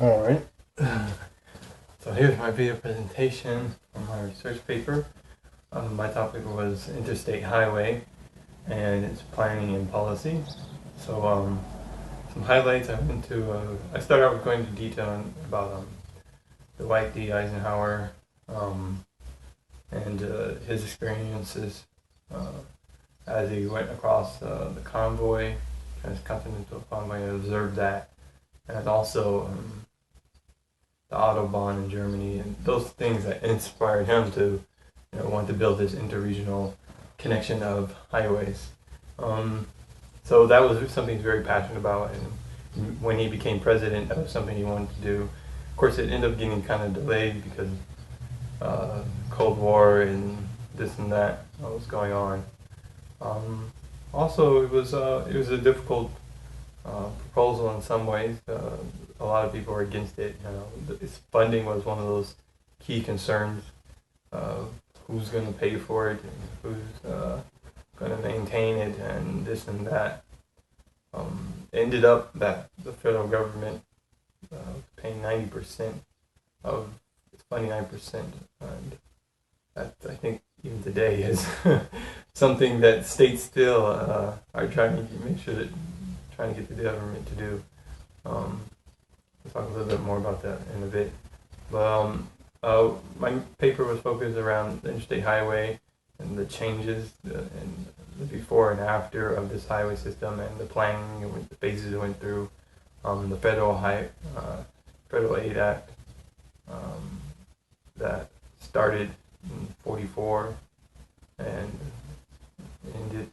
Alright, so here's my video presentation on my research paper. My topic was interstate highway and its planning and policy. So some highlights I went to, I started out with going into detail about the Dwight D. Eisenhower and his experiences as he went across the convoy, transcontinental convoy, and observed that. And also the Autobahn in Germany, and those things that inspired him to want to build this interregional connection of highways. So that was something he's very passionate about, and when he became president, that was something he wanted to do. Of course, it ended up getting kind of delayed because Cold War and this and that was going on. Also, it was a difficult proposal in some ways. A lot of people were against it. Its funding was one of those key concerns. Who's going to pay for it, and who's going to maintain it, and this and that. Ended up that the federal government paying 90% of its funding, 9%, and that, I think, even today is something that states still are trying to make sure that trying to get the government to do. We'll talk a little bit more about that in a bit. But my paper was focused around the interstate highway and the changes and the before and after of this highway system and the planning and the phases it went through. The Federal Aid Act that started in '44 and ended,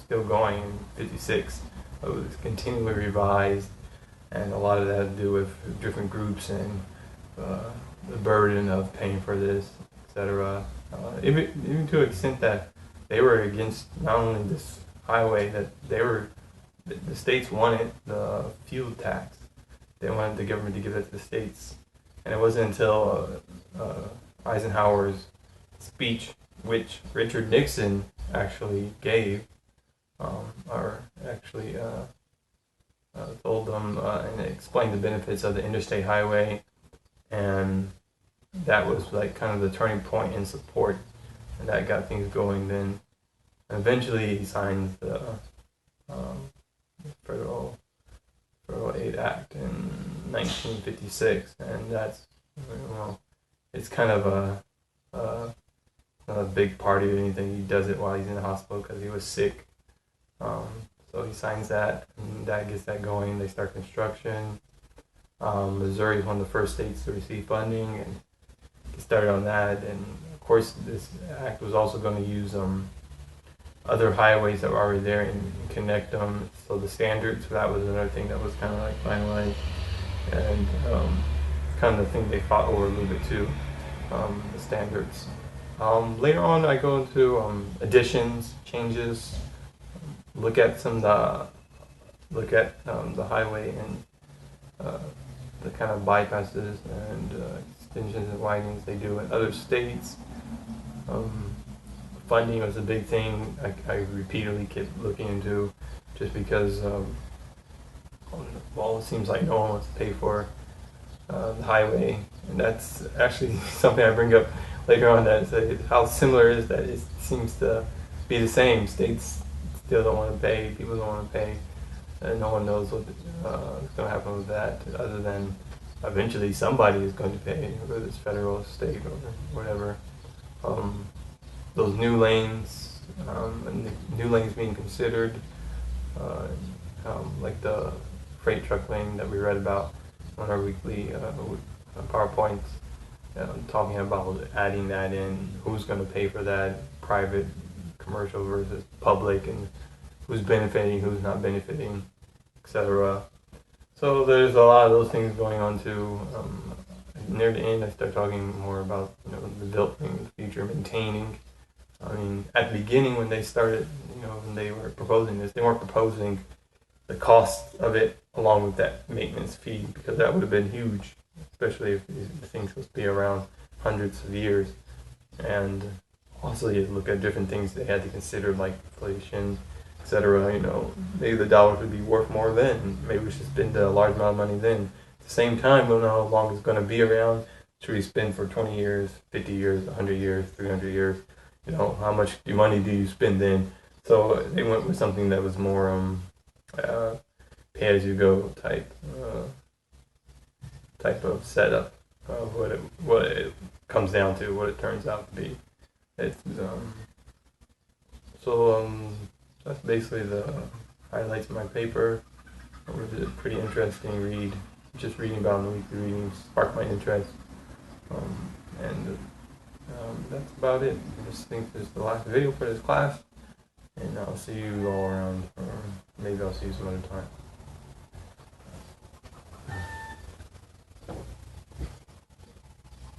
still going in '56. It was continually revised, and a lot of that had to do with different groups and the burden of paying for this, etc. Even to an extent that they were against not only this highway, that the states wanted the fuel tax. They wanted the government to give it to the states, and it wasn't until Eisenhower's speech, which Richard Nixon actually gave, or actually told them and explained the benefits of the interstate highway, and that was like kind of the turning point in support, and that got things going. Then eventually he signs the Federal Aid Act in 1956, and that's, it's kind of not a big party or anything. He does it while he's in the hospital because he was sick. So he signs that, and that gets that going. They start construction. Missouri is one of the first states to receive funding and get started on that. And of course, this act was also going to use other highways that were already there and connect them. So the standards, that was another thing that was kind of like finalized, and kind of the thing they fought over a little bit too, the standards. Later on, I go into additions, changes, look at the highway and the kind of bypasses and extensions and widenings they do in other states. Funding was a big thing I repeatedly kept looking into, just because it seems like no one wants to pay for the highway, and that's actually something I bring up later on, that how similar it is that it seems to be the same. States still don't want to pay, people don't want to pay, and no one knows what's going to happen with that, other than eventually somebody is going to pay, whether it's federal or state or whatever. Those new lanes, and the new lanes being considered, like the freight truck lane that we read about on our weekly PowerPoints, talking about adding that in, who's going to pay for that, private, commercial versus public, and who's benefiting, who's not benefiting, etc. So there's a lot of those things going on too. Near the end, I start talking more about developing the future, maintaining. I mean, at the beginning when they started, when they were proposing this, they weren't proposing the cost of it along with that maintenance fee, because that would have been huge, especially if the thing's supposed to be around hundreds of years. And also you look at different things they had to consider, like inflation, etc. Maybe the dollars would be worth more then. Maybe we should spend a large amount of money then the same time, we don't know how long it's going to be around. Should we spend for 20 years, 50 years, 100 years, 300 years? You know, how much money do you spend then? So they went with something that was more pay-as-you-go type of setup of what it comes down to, what it turns out to be. It's that's basically the highlights of my paper. It was a pretty interesting read. Just reading about the weekly readings sparked my interest, and that's about it. I just think this is the last video for this class, and I'll see you all around, or maybe I'll see you some other time.